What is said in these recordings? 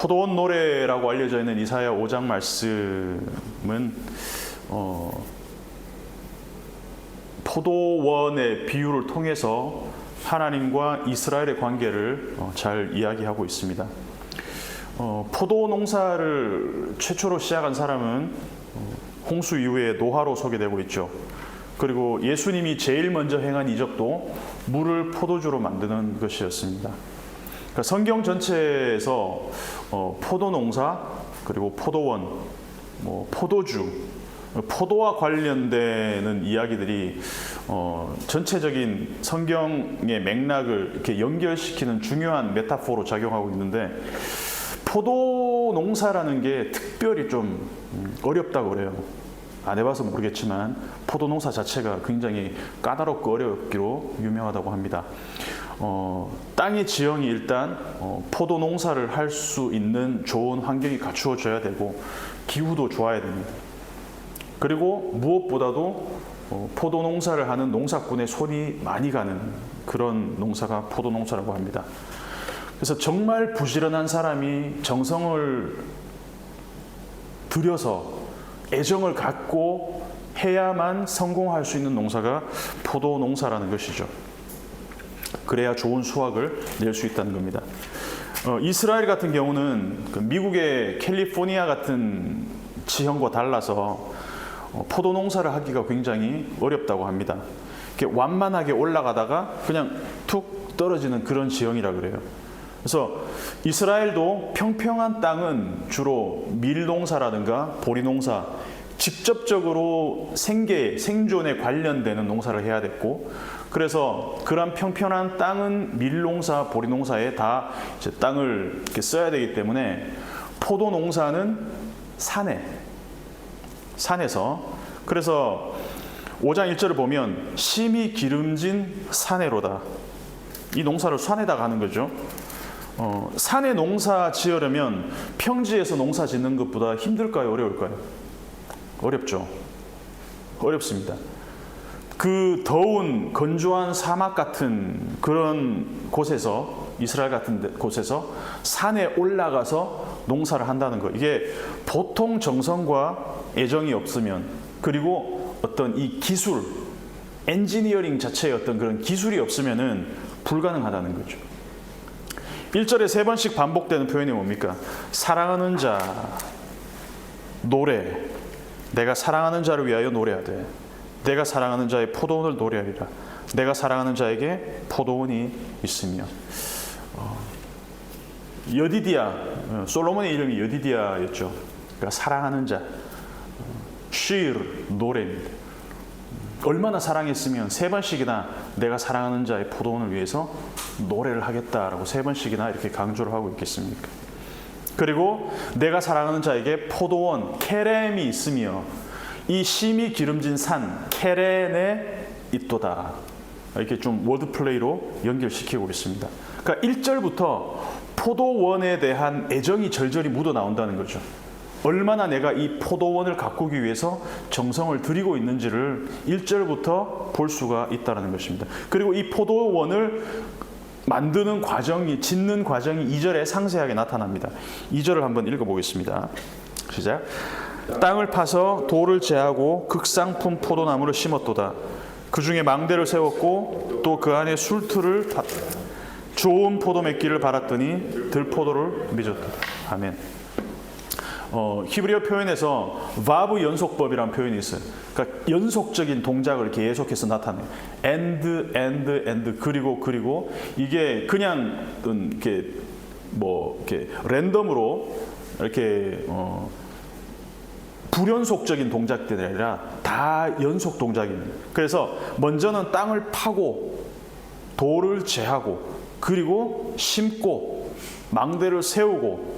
포도원 노래라고 알려져 있는 이사야 5장 말씀은 포도원의 비유를 통해서 하나님과 이스라엘의 관계를 잘 이야기하고 있습니다. 포도 농사를 최초로 시작한 사람은 홍수 이후에 노아로 소개되고 있죠. 그리고 예수님이 제일 먼저 행한 이적도 물을 포도주로 만드는 것이었습니다. 그러니까 성경 전체에서 포도 농사, 그리고 포도원, 포도주, 포도와 관련되는 이야기들이 전체적인 성경의 맥락을 이렇게 연결시키는 중요한 메타포로 작용하고 있는데, 포도 농사라는 게 특별히 좀 어렵다고 그래요. 안 해봐서 모르겠지만 포도 농사 자체가 굉장히 까다롭고 어렵기로 유명하다고 합니다. 땅의 지형이 일단 포도 농사를 할 수 있는 좋은 환경이 갖추어져야 되고, 기후도 좋아야 됩니다. 그리고 무엇보다도 포도 농사를 하는 농사꾼의 손이 많이 가는 그런 농사가 포도 농사라고 합니다. 그래서 정말 부지런한 사람이 정성을 들여서 애정을 갖고 해야만 성공할 수 있는 농사가 포도 농사라는 것이죠. 그래야 좋은 수확을 낼 수 있다는 겁니다. 이스라엘 같은 경우는 미국의 캘리포니아 같은 지형과 달라서 포도 농사를 하기가 굉장히 어렵다고 합니다. 이렇게 완만하게 올라가다가 그냥 툭 떨어지는 그런 지형이라 그래요. 그래서 이스라엘도 평평한 땅은 주로 밀농사라든가 보리농사, 직접적으로 생존에 관련되는 농사를 해야 됐고, 그래서 그런 평평한 땅은 밀농사, 보리농사에 다 이제 땅을 이렇게 써야 되기 때문에 포도농사는 산에서, 그래서 5장 1절을 보면 심이 기름진 산에로다. 이 농사를 산에다가 하는 거죠. 산에 농사 지으려면 평지에서 농사 짓는 것보다 힘들까요? 어려울까요? 어렵죠. 어렵습니다. 그 더운 건조한 사막 같은 그런 곳에서, 이스라엘 같은 곳에서 산에 올라가서 농사를 한다는 거, 이게 보통 정성과 애정이 없으면, 그리고 어떤 이 기술, 엔지니어링 자체의 어떤 그런 기술이 없으면은 불가능하다는 거죠. 1절에 3번씩 반복되는 표현이 뭡니까? 사랑하는 자, 노래. 내가 사랑하는 자를 위하여 노래하되 내가 사랑하는 자의 포도원을 노래하리라. 내가 사랑하는 자에게 포도원이 있으며. 여디디야, 솔로몬의 이름이 여디디야였죠. 그러니까 사랑하는 자, 쉬르, 노래입니다. 얼마나 사랑했으면 3번씩이나 내가 사랑하는 자의 포도원을 위해서 노래를 하겠다라고 3번씩이나 이렇게 강조를 하고 있겠습니까? 그리고 내가 사랑하는 자에게 포도원, 케렘이 있으며 이 심이 기름진 산, 케렌에 있도다. 이렇게 좀 워드플레이로 연결시키고 있습니다. 그러니까 1절부터 포도원에 대한 애정이 절절히 묻어나온다는 거죠. 얼마나 내가 이 포도원을 가꾸기 위해서 정성을 들이고 있는지를 1절부터 볼 수가 있다는 것입니다. 그리고 이 포도원을 만드는 과정이, 짓는 과정이 2절에 상세하게 나타납니다. 2절을 한번 읽어보겠습니다. 시작. 땅을 파서 돌을 제하고 극상품 포도나무를 심었도다. 그 중에 망대를 세웠고 또 그 안에 술틀을 좋은 포도 맺기를 바랐더니 들포도를 맺었다. 아멘. 히브리어 표현에서 바브 연속법이라는 표현이 있어요. 그러니까 연속적인 동작을 계속해서 나타내요. and 그리고 이게 그냥 이렇게 이렇게 랜덤으로 이렇게 불연속적인 동작들이 아니라 다 연속 동작입니다. 그래서 먼저는 땅을 파고 돌을 제하고, 그리고 심고 망대를 세우고,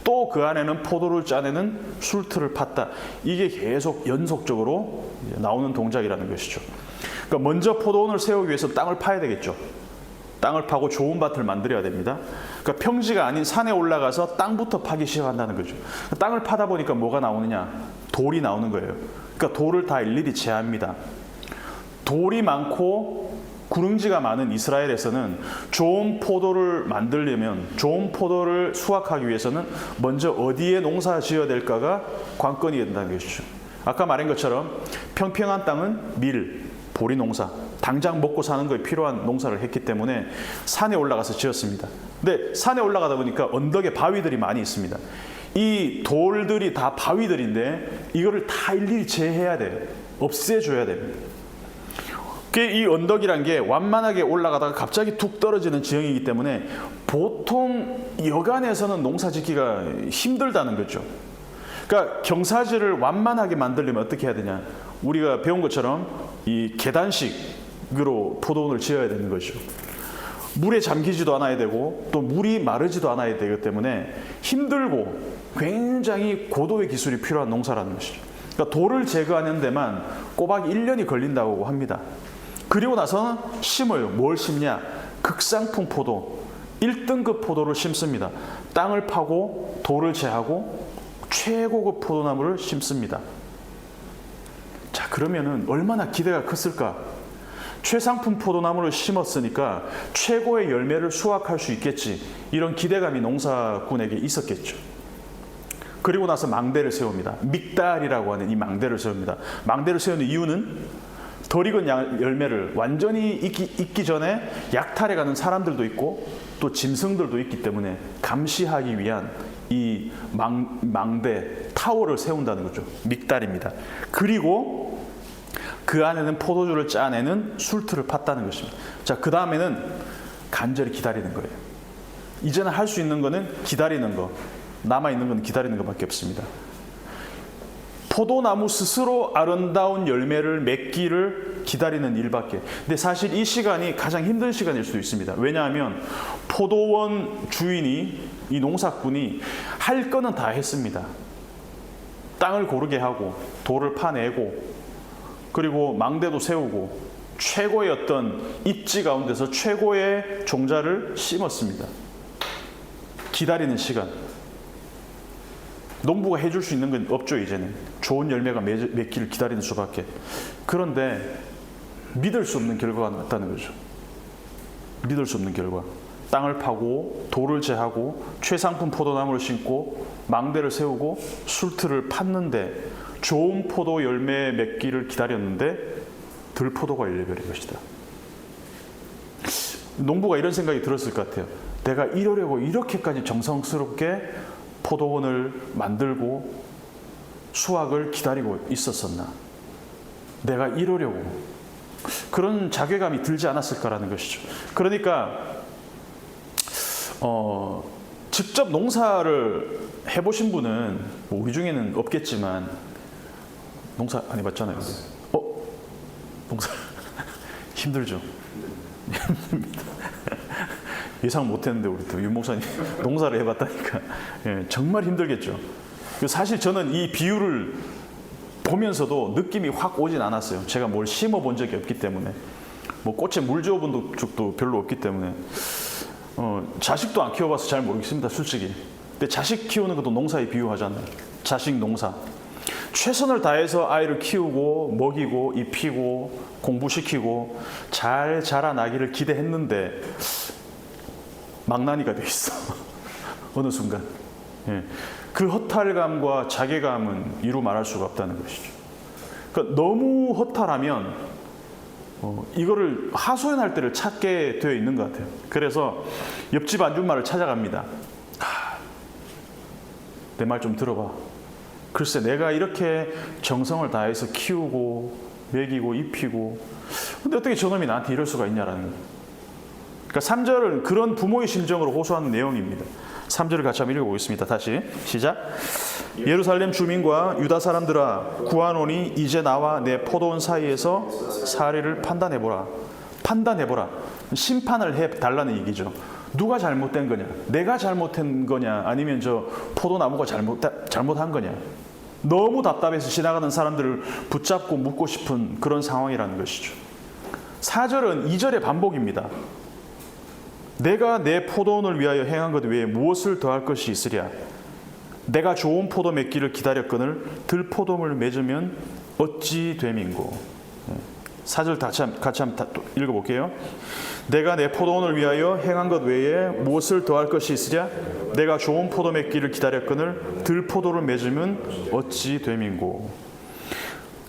또 그 안에는 포도를 짜내는 술틀을 팠다. 이게 계속 연속적으로 나오는 동작이라는 것이죠. 그러니까 먼저 포도원을 세우기 위해서 땅을 파야 되겠죠. 땅을 파고 좋은 밭을 만들어야 됩니다. 그러니까 평지가 아닌 산에 올라가서 땅부터 파기 시작한다는 거죠. 땅을 파다 보니까 뭐가 나오느냐? 돌이 나오는 거예요. 그러니까 돌을 다 일일이 제합니다. 돌이 많고 구릉지가 많은 이스라엘에서는 좋은 포도를 만들려면, 좋은 포도를 수확하기 위해서는 먼저 어디에 농사 지어야 될까가 관건이 된다는 것이죠. 아까 말한 것처럼 평평한 땅은 밀, 보리 농사, 당장 먹고 사는 거에 필요한 농사를 했기 때문에 산에 올라가서 지었습니다. 근데 산에 올라가다 보니까 언덕에 바위들이 많이 있습니다. 이 돌들이 다 바위들인데 이거를 다 일일이 제해야 돼요. 없애줘야 됩니다. 이 언덕이란 게 완만하게 올라가다가 갑자기 툭 떨어지는 지형이기 때문에 보통 여간에서는 농사 짓기가 힘들다는 거죠. 그러니까 경사지를 완만하게 만들려면 어떻게 해야 되냐? 우리가 배운 것처럼 이 계단식으로 포도원을 지어야 되는 거죠. 물에 잠기지도 않아야 되고 또 물이 마르지도 않아야 되기 때문에 힘들고 굉장히 고도의 기술이 필요한 농사라는 것이죠. 그러니까 돌을 제거하는 데만 꼬박 1년이 걸린다고 합니다. 그리고 나서는 심어요. 뭘 심냐? 극상품 포도, 1등급 포도를 심습니다. 땅을 파고 돌을 제하고 최고급 포도나무를 심습니다. 자, 그러면은 얼마나 기대가 컸을까? 최상품 포도나무를 심었으니까 최고의 열매를 수확할 수 있겠지. 이런 기대감이 농사꾼에게 있었겠죠. 그리고 나서 망대를 세웁니다. 믹달이라고 하는 이 망대를 세웁니다. 망대를 세우는 이유는 덜 익은 열매를 완전히 익기 전에 약탈해 가는 사람들도 있고 또 짐승들도 있기 때문에 감시하기 위한 이 망대, 타워를 세운다는 거죠. 믹달입니다. 그리고 그 안에는 포도주를 짜내는 술틀을 팠다는 것입니다. 자, 그 다음에는 간절히 기다리는 거예요. 이제는 할 수 있는 거는 기다리는 거, 남아있는 건 기다리는 것밖에 없습니다. 포도나무 스스로 아름다운 열매를 맺기를 기다리는 일밖에. 근데 사실 이 시간이 가장 힘든 시간일 수도 있습니다. 왜냐하면 포도원 주인이, 이 농사꾼이 할 거는 다 했습니다. 땅을 고르게 하고 돌을 파내고 그리고 망대도 세우고 최고의 어떤 입지 가운데서 최고의 종자를 심었습니다. 기다리는 시간. 농부가 해줄 수 있는 건 없죠. 이제는 좋은 열매가 맺기를 기다리는 수밖에. 그런데 믿을 수 없는 결과가 났다는 거죠. 믿을 수 없는 결과. 땅을 파고 돌을 제하고 최상품 포도나무를 심고 망대를 세우고 술틀을 팠는데 좋은 포도 열매 맺기를 기다렸는데 들포도가 열려버린 것이다. 농부가 이런 생각이 들었을 것 같아요. 내가 이러려고 이렇게까지 정성스럽게 포도원을 만들고 수확을 기다리고 있었었나? 내가 이러려고 그런 자괴감이 들지 않았을까라는 것이죠. 그러니까 직접 농사를 해보신 분은 뭐 우리 중에는 없겠지만 농사 안 해봤잖아요. 농사 힘들죠. 예상 못했는데 우리 또 윤 목사님 농사를 해봤다니까 정말 힘들겠죠. 사실 저는 이 비유를 보면서도 느낌이 확 오진 않았어요. 제가 뭘 심어본 적이 없기 때문에 뭐 꽃에 물 주어본 적도 별로 없기 때문에 자식도 안 키워봐서 잘 모르겠습니다. 솔직히. 근데 자식 키우는 것도 농사에 비유하잖아요. 자식 농사. 최선을 다해서 아이를 키우고 먹이고 입히고 공부시키고 잘 자라나기를 기대했는데 망나니가 돼 있어. 어느 순간. 그 허탈감과 자괴감은 이루 말할 수가 없다는 것이죠. 그러니까 너무 허탈하면 이거를 하소연할 때를 찾게 되어 있는 것 같아요. 그래서 옆집 아줌마를 찾아갑니다. 내 말 좀 들어봐. 글쎄 내가 이렇게 정성을 다해서 키우고 먹이고 입히고 근데 어떻게 저놈이 나한테 이럴 수가 있냐라는 거예요. 그러니까 3절은 그런 부모의 심정으로 호소하는 내용입니다. 3절을 같이 한번 읽어보겠습니다. 다시 시작. 예루살렘 주민과 유다 사람들아 구하노니 이제 나와 내 포도원 사이에서 사례를 판단해보라. 판단해보라. 심판을 해달라는 얘기죠. 누가 잘못된 거냐? 내가 잘못한 거냐? 아니면 저 포도나무가 잘못한 거냐? 너무 답답해서 지나가는 사람들을 붙잡고 묻고 싶은 그런 상황이라는 것이죠. 4절은 2절의 반복입니다. 내가 내 포도원을 위하여 행한 것 외에 무엇을 더할 것이 있으랴? 내가 좋은 포도 맺기를 기다렸거늘 들포도를 맺으면 어찌 됨인고. 4절 같이 한번 읽어볼게요. 내가 내 포도원을 위하여 행한 것 외에 무엇을 더할 것이 있으랴? 내가 좋은 포도 맺기를 기다렸거늘 들포도를 맺으면 어찌 됨인고.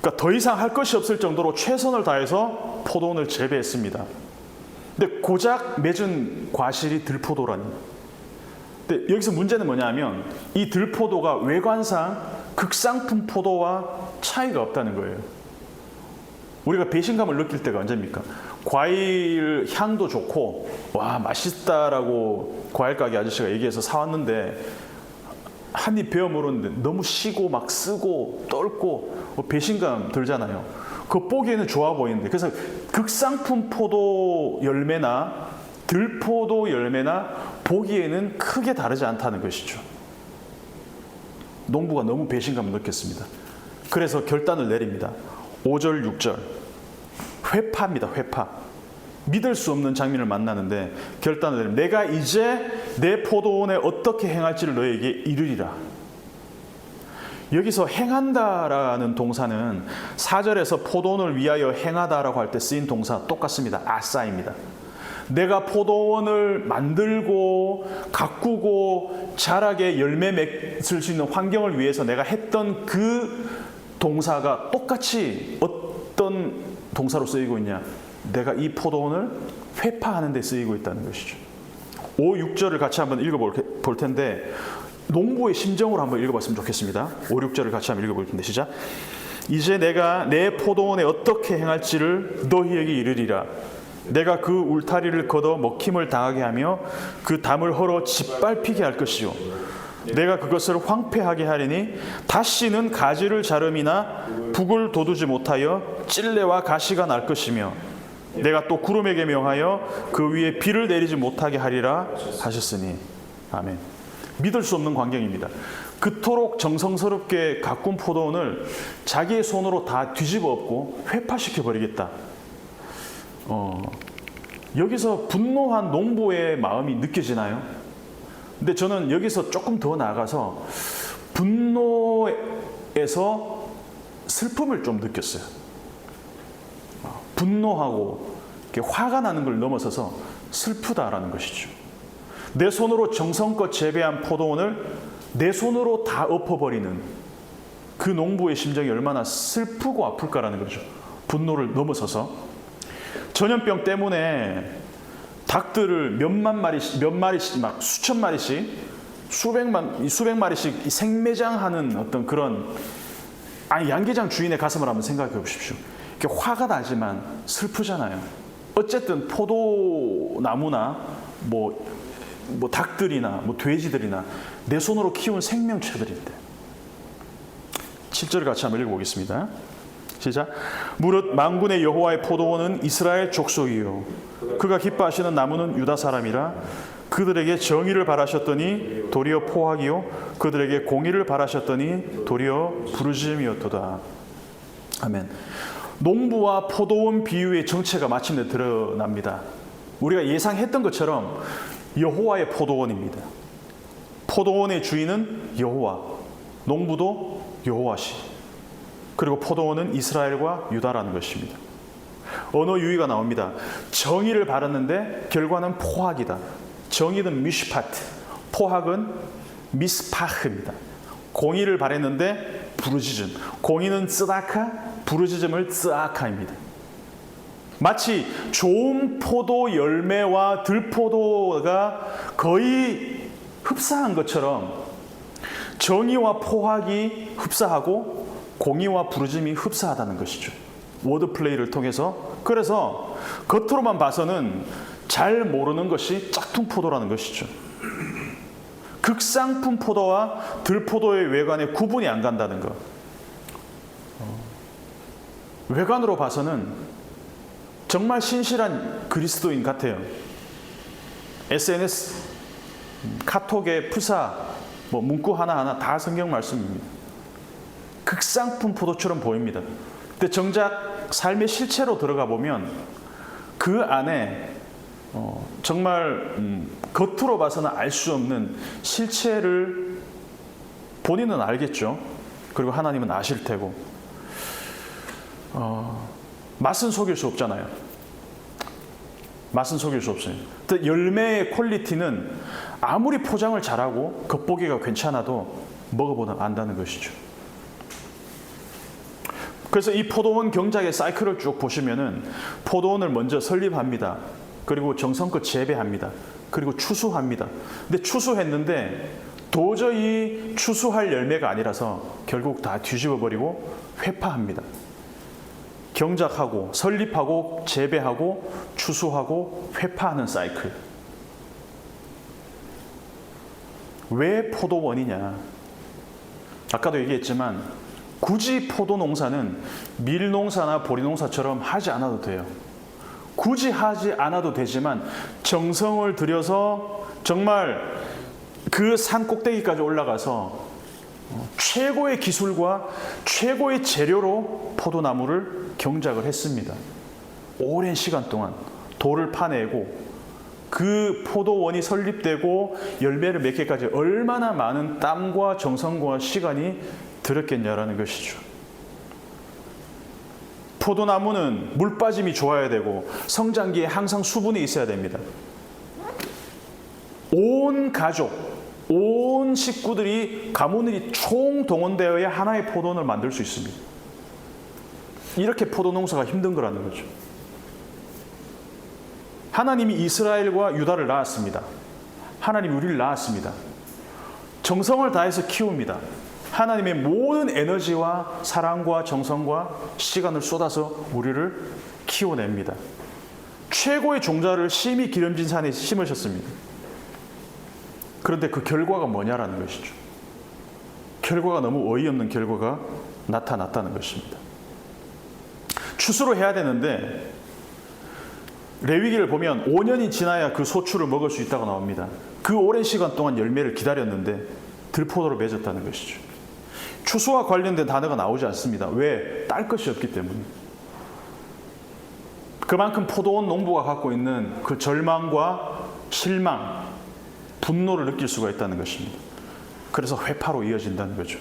그러니까 더 이상 할 것이 없을 정도로 최선을 다해서 포도원을 재배했습니다. 근데 고작 맺은 과실이 들포도라니. 근데 여기서 문제는 뭐냐면 이 들포도가 외관상 극상품 포도와 차이가 없다는 거예요. 우리가 배신감을 느낄 때가 언제입니까? 과일 향도 좋고 와 맛있다라고 과일 가게 아저씨가 얘기해서 사왔는데 한 입 베어 물었는데 너무 시고 막 쓰고 떫고 배신감 들잖아요. 그거 보기에는 좋아 보이는데, 그래서 극상품 포도 열매나 들포도 열매나 보기에는 크게 다르지 않다는 것이죠. 농부가 너무 배신감을 느꼈습니다. 그래서 결단을 내립니다. 5절 6절 회파입니다. 회파. 믿을 수 없는 장면을 만나는데 결단을 내립니다. 내가 이제 내 포도원에 어떻게 행할지를 너에게 이르리라. 여기서 행한다라는 동사는 4절에서 포도원을 위하여 행하다라고 할 때 쓰인 동사 똑같습니다. 아싸입니다. 내가 포도원을 만들고 가꾸고 자라게 열매 맺을 수 있는 환경을 위해서 내가 했던 그 동사가 똑같이 어떤 동사로 쓰이고 있냐? 내가 이 포도원을 회파하는 데 쓰이고 있다는 것이죠. 5, 6절을 같이 한번 읽어볼 텐데 농부의 심정으로 한번 읽어봤으면 좋겠습니다. 5, 6절을 같이 한번 읽어볼 텐데 시작. 이제 내가 내 포도원에 어떻게 행할지를 너희에게 이르리라. 내가 그 울타리를 걷어 먹힘을 당하게 하며 그 담을 헐어 짓밟히게 할 것이요. 내가 그것을 황폐하게 하리니 다시는 가지를 자름이나 북을 돋우지 못하여 찔레와 가시가 날 것이며 내가 또 구름에게 명하여 그 위에 비를 내리지 못하게 하리라 하셨으니. 아멘. 믿을 수 없는 광경입니다. 그토록 정성스럽게 가꾼 포도원을 자기의 손으로 다 뒤집어 엎고 회파시켜 버리겠다. 여기서 분노한 농부의 마음이 느껴지나요? 근데 저는 여기서 조금 더 나아가서 분노에서 슬픔을 좀 느꼈어요. 분노하고 화가 나는 걸 넘어서서 슬프다라는 것이죠. 내 손으로 정성껏 재배한 포도원을 내 손으로 다 엎어버리는 그 농부의 심정이 얼마나 슬프고 아플까라는 거죠. 분노를 넘어서서. 전염병 때문에 닭들을 몇만 마리씩 막 수천 마리씩 수백 마리씩 생매장하는 어떤 그런 양계장 주인의 가슴을 한번 생각해 보십시오. 이렇게 화가 나지만 슬프잖아요. 어쨌든 포도나무나 뭐 닭들이나 돼지들이나 내 손으로 키운 생명체들인데. 7절을 같이 한번 읽어보겠습니다. 시작. 무릇 만군의 여호와의 포도원은 이스라엘 족속이요 그가 기뻐하시는 나무는 유다 사람이라. 그들에게 정의를 바라셨더니 도리어 포악이요 그들에게 공의를 바라셨더니 도리어 부르짖음이었도다. 아멘. 농부와 포도원 비유의 정체가 마침내 드러납니다. 우리가 예상했던 것처럼 여호와의 포도원입니다. 포도원의 주인은 여호와, 농부도 여호와시. 그리고 포도원은 이스라엘과 유다라는 것입니다. 언어 유희가 나옵니다. 정의를 바랐는데 결과는 포악이다. 정의는 미슈파트, 포악은 미스파흐입니다. 공의를 바랬는데 부르짖음, 공의는 쓰다카, 부르짖음을 쓰아카입니다. 마치 좋은 포도 열매와 들포도가 거의 흡사한 것처럼 정의와 포악이 흡사하고 공의와 부르짖음이 흡사하다는 것이죠. 워드 플레이를 통해서. 그래서 겉으로만 봐서는 잘 모르는 것이 짝퉁 포도라는 것이죠. 극상품 포도와 들포도의 외관에 구분이 안 간다는 것. 외관으로 봐서는 정말 신실한 그리스도인 같아요. SNS, 카톡의 프사, 문구 하나하나 다 성경 말씀입니다. 극상품 포도처럼 보입니다. 근데 정작 삶의 실체로 들어가 보면 그 안에 정말 겉으로 봐서는 알 수 없는 실체를 본인은 알겠죠. 그리고 하나님은 아실 테고 맛은 속일 수 없잖아요. 맛은 속일 수 없어요. 열매의 퀄리티는 아무리 포장을 잘하고 겉보기가 괜찮아도 먹어보면 안다는 것이죠. 그래서 이 포도원 경작의 사이클을 쭉 보시면은 포도원을 먼저 설립합니다. 그리고 정성껏 재배합니다. 그리고 추수합니다. 근데 추수했는데 도저히 추수할 열매가 아니라서 결국 다 뒤집어버리고 회파합니다. 경작하고 설립하고 재배하고 추수하고 회파하는 사이클. 왜 포도원이냐? 아까도 얘기했지만 굳이 포도 농사는 밀농사나 보리농사처럼 하지 않아도 돼요. 굳이 하지 않아도 되지만 정성을 들여서 정말 그 산 꼭대기까지 올라가서 최고의 기술과 최고의 재료로 포도나무를 경작을 했습니다. 오랜 시간 동안 돌을 파내고 그 포도원이 설립되고 열매를 맺기까지 얼마나 많은 땀과 정성과 시간이 들었겠냐라는 것이죠. 포도나무는 물 빠짐이 좋아야 되고 성장기에 항상 수분이 있어야 됩니다. 온 가족, 온 식구들이 가문들이 총동원되어야 하나의 포도원을 만들 수 있습니다. 이렇게 포도 농사가 힘든 거라는 거죠. 하나님이 이스라엘과 유다를 낳았습니다. 하나님이 우리를 낳았습니다. 정성을 다해서 키웁니다. 하나님의 모든 에너지와 사랑과 정성과 시간을 쏟아서 우리를 키워냅니다. 최고의 종자를 심히 기름진 산에 심으셨습니다. 그런데 그 결과가 뭐냐라는 것이죠. 결과가 너무 어이없는 결과가 나타났다는 것입니다. 추수를 해야 되는데 레위기를 보면 5년이 지나야 그 소출을 먹을 수 있다고 나옵니다. 그 오랜 시간 동안 열매를 기다렸는데 들포도를 맺었다는 것이죠. 추수와 관련된 단어가 나오지 않습니다. 왜? 딸 것이 없기 때문에. 그만큼 포도원 농부가 갖고 있는 그 절망과 실망, 분노를 느낄 수가 있다는 것입니다. 그래서 회파로 이어진다는 거죠.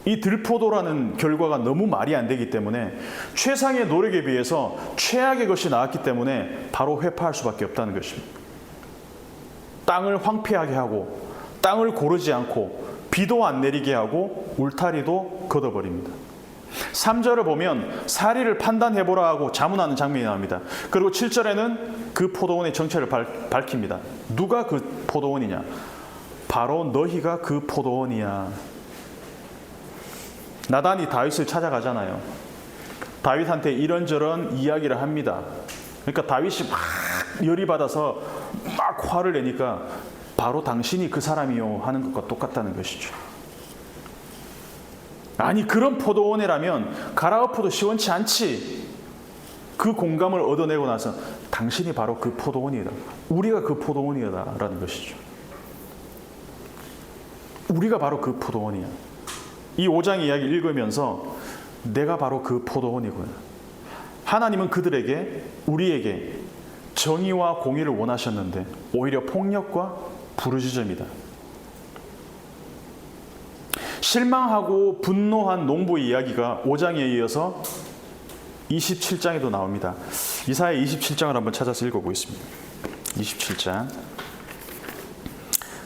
이 들포도라는 결과가 너무 말이 안 되기 때문에 최상의 노력에 비해서 최악의 것이 나왔기 때문에 바로 회파할 수밖에 없다는 것입니다. 땅을 황폐하게 하고 땅을 고르지 않고 비도 안 내리게 하고 울타리도 걷어버립니다. 3절을 보면 사리를 판단해보라 하고 자문하는 장면이 나옵니다. 그리고 7절에는 그 포도원의 정체를 밝힙니다. 누가 그 포도원이냐? 바로 너희가 그 포도원이야. 나단이 다윗을 찾아가잖아요. 다윗한테 이런저런 이야기를 합니다. 그러니까 다윗이 막 열이 받아서 막 화를 내니까 바로 당신이 그 사람이요 하는 것과 똑같다는 것이죠. 아니 그런 포도원이라면 갈아엎어도 시원치 않지. 그 공감을 얻어내고 나서 당신이 바로 그 포도원이다. 우리가 그 포도원이다라는 것이죠. 우리가 바로 그 포도원이야. 이 5장 이야기 읽으면서 내가 바로 그 포도원이구나. 하나님은 그들에게 우리에게 정의와 공의를 원하셨는데 오히려 폭력과 부르짖음이다. 실망하고 분노한 농부의 이야기가 5장에 이어서 27장에도 나옵니다. 이사야 27장을 한번 찾아서 읽어보겠습니다. 27장.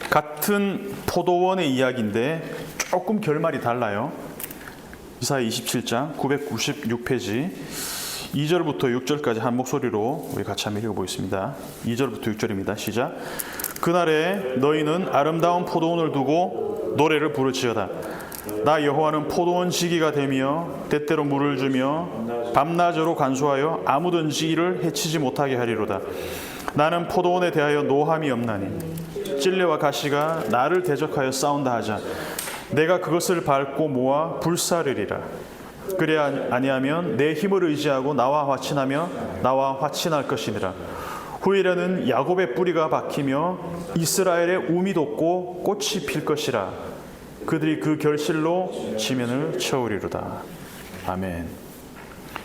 같은 포도원의 이야기인데 조금 결말이 달라요. 이사야 27장 996페이지 2절부터 6절까지 한 목소리로 우리 같이 한번 읽어보겠습니다. 2절부터 6절입니다. 시작. 그날에 너희는 아름다운 포도원을 두고 노래를 부르지어다. 나 여호와는 포도원 지기가 되며 때때로 물을 주며 밤낮으로 간수하여 아무든지 이를 해치지 못하게 하리로다. 나는 포도원에 대하여 노함이 없나니 찔레와 가시가 나를 대적하여 싸운다 하자. 내가 그것을 밟고 모아 불사르리라. 그래야 아니하면 내 힘을 의지하고 나와 화친하며 나와 화친할 것이니라. 후일에는 야곱의 뿌리가 박히며 이스라엘의 움이 돋고 꽃이 필 것이라. 그들이 그 결실로 지면을 채우리로다. 아멘.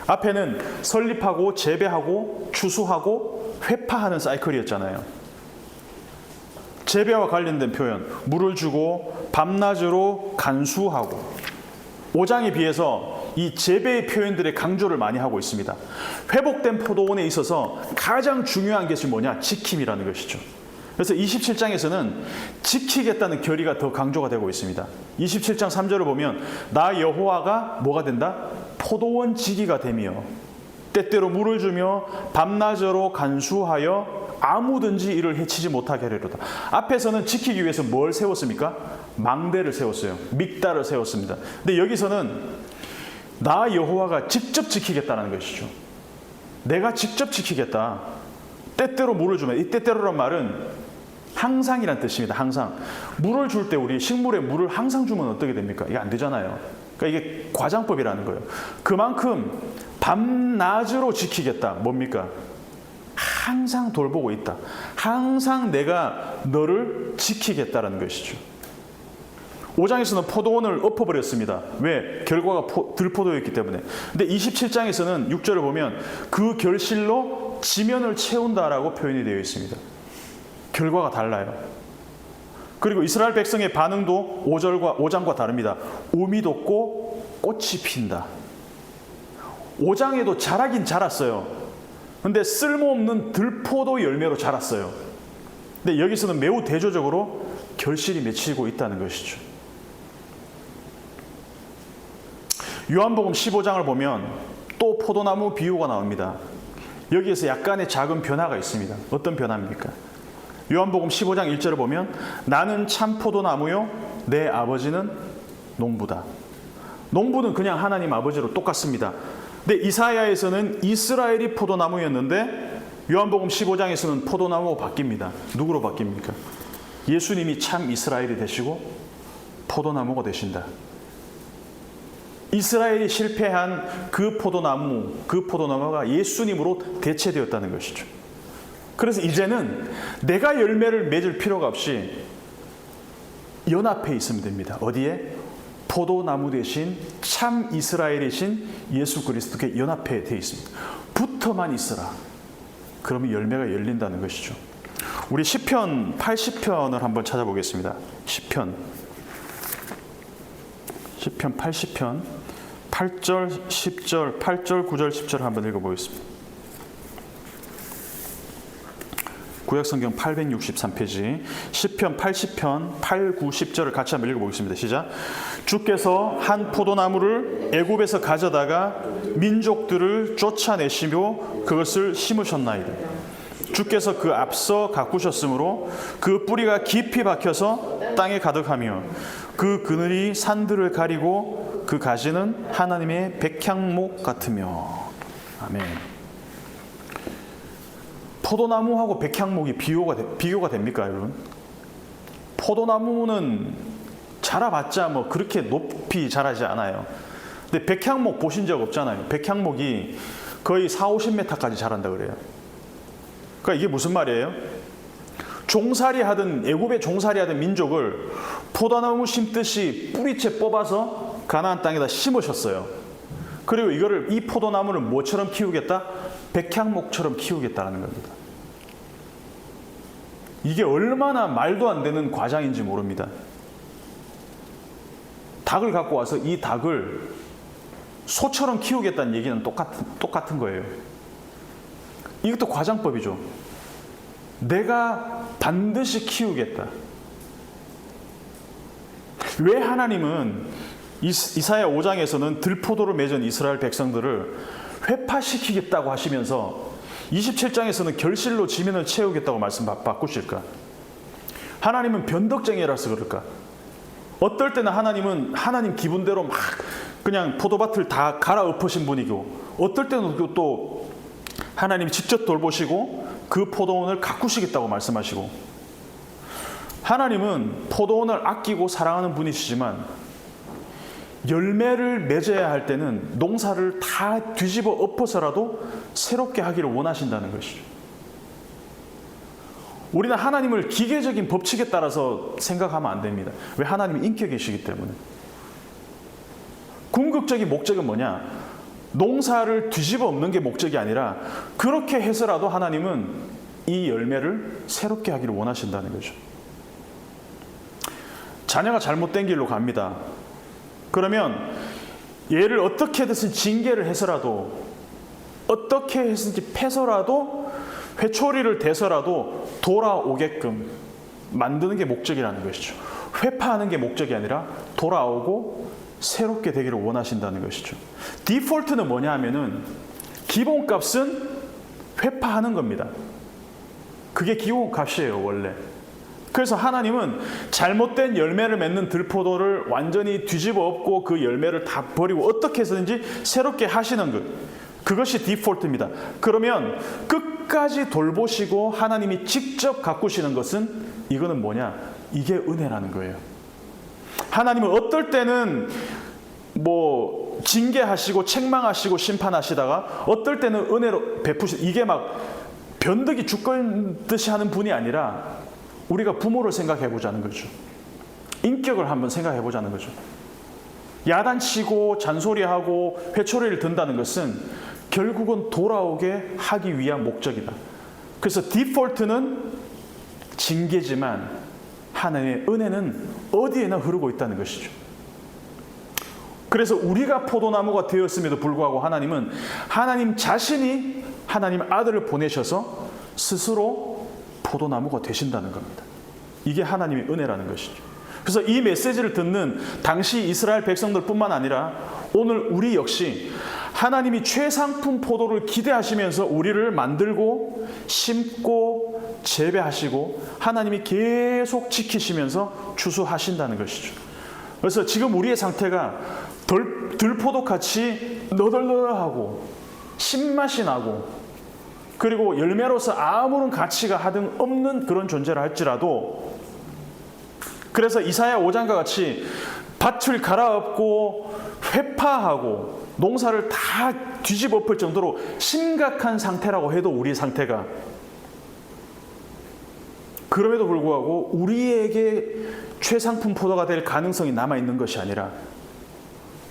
앞에는 설립하고 재배하고 추수하고 회파하는 사이클이었잖아요. 재배와 관련된 표현, 물을 주고 밤낮으로 간수하고. 5장에 비해서 이 재배의 표현들의 강조를 많이 하고 있습니다. 회복된 포도원에 있어서 가장 중요한 것이 뭐냐? 지킴이라는 것이죠. 그래서 27장에서는 지키겠다는 결의가 더 강조가 되고 있습니다. 27장 3절을 보면 나 여호와가 뭐가 된다? 포도원 지기가 되며 때때로 물을 주며 밤낮으로 간수하여 아무든지 이를 해치지 못하게 하리로다. 앞에서는 지키기 위해서 뭘 세웠습니까? 망대를 세웠어요. 믹다를 세웠습니다. 근데 여기서는 나 여호와가 직접 지키겠다는 것이죠. 내가 직접 지키겠다. 때때로 물을 주면, 이 때때로란 말은 항상이란 뜻입니다. 항상. 물을 줄 때 우리 식물에 물을 항상 주면 어떻게 됩니까? 이게 안 되잖아요. 그러니까 이게 과장법이라는 거예요. 그만큼 밤낮으로 지키겠다. 뭡니까? 항상 돌보고 있다. 항상 내가 너를 지키겠다라는 것이죠. 5장에서는 포도원을 엎어버렸습니다. 왜? 결과가 들포도였기 때문에. 근데 27장에서는 6절을 보면 그 결실로 지면을 채운다라고 표현이 되어 있습니다. 결과가 달라요. 그리고 이스라엘 백성의 반응도 5장과 다릅니다. 우미 돋고 꽃이 핀다. 5장에도 자라긴 자랐어요. 근데 쓸모없는 들포도 열매로 자랐어요. 근데 여기서는 매우 대조적으로 결실이 맺히고 있다는 것이죠. 요한복음 15장을 보면 또 포도나무 비유가 나옵니다. 여기에서 약간의 작은 변화가 있습니다. 어떤 변화입니까? 요한복음 15장 1절을 보면 나는 참 포도나무요 내 아버지는 농부다. 농부는 그냥 하나님 아버지로 똑같습니다. 근데 이사야에서는 이스라엘이 포도나무였는데 요한복음 15장에서는 포도나무가 바뀝니다. 누구로 바뀝니까? 예수님이 참 이스라엘이 되시고 포도나무가 되신다. 이스라엘이 실패한 그 포도나무가 예수님으로 대체되었다는 것이죠. 그래서 이제는 내가 열매를 맺을 필요가 없이 연합해 있으면 됩니다. 어디에? 포도나무 대신 참 이스라엘이신 예수 그리스도께 연합해 되어 있습니다. 붙어만 있어라. 그러면 열매가 열린다는 것이죠. 우리 시편 80편을 한번 찾아보겠습니다. 시편 80편 8절, 10절, 8절, 9절, 10절 한번 읽어보겠습니다. 구약성경 863페이지 시편 80편 8, 9, 10절을 같이 한번 읽어보겠습니다. 시작. 주께서 한 포도나무를 애굽에서 가져다가 민족들을 쫓아내시며 그것을 심으셨나이다. 주께서 그 앞서 가꾸셨으므로 그 뿌리가 깊이 박혀서 땅에 가득하며 그 그늘이 산들을 가리고 그 가지는 하나님의 백향목 같으며. 아멘. 포도나무하고 백향목이 비교가 됩니까, 여러분? 포도나무는 자라봤자 뭐 그렇게 높이 자라지 않아요. 근데 백향목 보신 적 없잖아요. 백향목이 거의 4, 50m까지 자란다 그래요. 그러니까 이게 무슨 말이에요? 애굽의 종살이 하던 민족을 포도나무 심듯이 뿌리채 뽑아서 가나안 땅에다 심으셨어요. 그리고 이 포도나무를 뭐처럼 키우겠다? 백향목처럼 키우겠다는 겁니다. 이게 얼마나 말도 안 되는 과장인지 모릅니다. 닭을 갖고 와서 이 닭을 소처럼 키우겠다는 얘기는 똑같은 거예요. 이것도 과장법이죠. 내가 반드시 키우겠다. 왜 하나님은 이사야 5장에서는 들포도를 맺은 이스라엘 백성들을 회파시키겠다고 하시면서 27장에서는 결실로 지면을 채우겠다고 말씀 바꾸실까? 하나님은 변덕쟁이라서 그럴까? 어떨 때는 하나님 기분대로 막 그냥 포도밭을 다 갈아엎으신 분이고, 어떨 때는 또 하나님이 직접 돌보시고 그 포도원을 가꾸시겠다고 말씀하시고, 하나님은 포도원을 아끼고 사랑하는 분이시지만 열매를 맺어야 할 때는 농사를 다 뒤집어 엎어서라도 새롭게 하기를 원하신다는 것이죠. 우리는 하나님을 기계적인 법칙에 따라서 생각하면 안 됩니다. 왜? 하나님이 인격이시기 때문에. 궁극적인 목적은 뭐냐? 농사를 뒤집어 엎는 게 목적이 아니라 그렇게 해서라도 하나님은 이 열매를 새롭게 하기를 원하신다는 거죠. 자녀가 잘못된 길로 갑니다. 그러면 얘를 어떻게 해서든 징계를 해서라도, 어떻게 해서든지 패서라도, 회초리를 대서라도 돌아오게끔 만드는 게 목적이라는 것이죠. 회파하는 게 목적이 아니라 돌아오고 새롭게 되기를 원하신다는 것이죠. 디폴트는 뭐냐 하면은 기본값은 회파하는 겁니다. 그게 기본값이에요, 원래. 그래서 하나님은 잘못된 열매를 맺는 들포도를 완전히 뒤집어 엎고 그 열매를 다 버리고 어떻게 해서든지 새롭게 하시는 것, 그것이 디폴트입니다. 그러면 끝까지 돌보시고 하나님이 직접 가꾸시는 것은, 이거는 뭐냐? 이게 은혜라는 거예요. 하나님은 어떨 때는 징계하시고 책망하시고 심판하시다가 어떨 때는 은혜로 이게 막 변덕이 죽겠듯이 하는 분이 아니라, 우리가 부모를 생각해 보자는 거죠. 인격을 한번 생각해 보자는 거죠. 야단치고 잔소리하고 회초리를 든다는 것은 결국은 돌아오게 하기 위한 목적이다. 그래서 디폴트는 징계지만 하나님의 은혜는 어디에나 흐르고 있다는 것이죠. 그래서 우리가 포도나무가 되었음에도 불구하고 하나님은 하나님 자신이 하나님 아들을 보내셔서 스스로 포도나무가 되신다는 겁니다. 이게 하나님의 은혜라는 것이죠. 그래서 이 메시지를 듣는 당시 이스라엘 백성들뿐만 아니라 오늘 우리 역시 하나님이 최상품 포도를 기대하시면서 우리를 만들고 심고 재배하시고 하나님이 계속 지키시면서 추수하신다는 것이죠. 그래서 지금 우리의 상태가 들포도같이 너덜너덜하고 신맛이 나고 그리고 열매로서 아무런 가치가 하등 없는 그런 존재라 할지라도, 그래서 이사야 5장과 같이 밭을 갈아엎고 회파하고 농사를 다 뒤집어 엎을 정도로 심각한 상태라고 해도 우리 상태가, 그럼에도 불구하고 우리에게 최상품 포도가 될 가능성이 남아있는 것이 아니라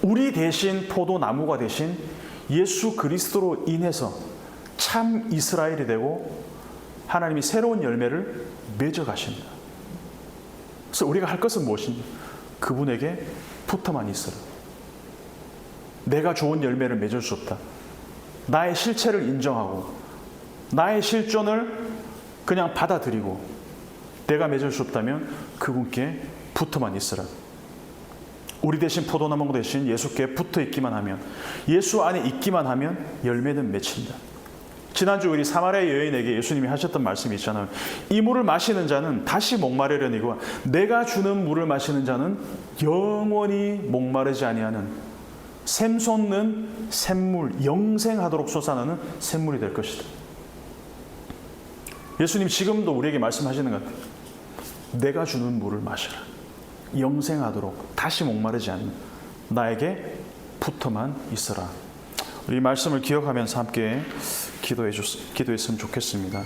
우리 대신 포도나무가 되신 예수 그리스도로 인해서 참 이스라엘이 되고 하나님이 새로운 열매를 맺어가신다. 그래서 우리가 할 것은 무엇인지, 그분에게 붙어만 있어라. 내가 좋은 열매를 맺을 수 없다. 나의 실체를 인정하고 나의 실존을 그냥 받아들이고 내가 맺을 수 없다면 그분께 붙어만 있어라. 우리 대신 포도나무 대신 예수께 붙어 있기만 하면, 예수 안에 있기만 하면 열매는 맺힌다. 지난주 우리 사마리아 여인에게 예수님이 하셨던 말씀이 있잖아요. 이 물을 마시는 자는 다시 목마르려니와 내가 주는 물을 마시는 자는 영원히 목마르지 아니하는 샘솟는 샘물, 영생하도록 솟아나는 샘물이 될 것이다. 예수님 지금도 우리에게 말씀하시는 것 같아요. 내가 주는 물을 마셔라. 영생하도록, 다시 목마르지 않는 나에게 붙어만 있어라. 우리 말씀을 기억하면서 함께 기도했으면 좋겠습니다.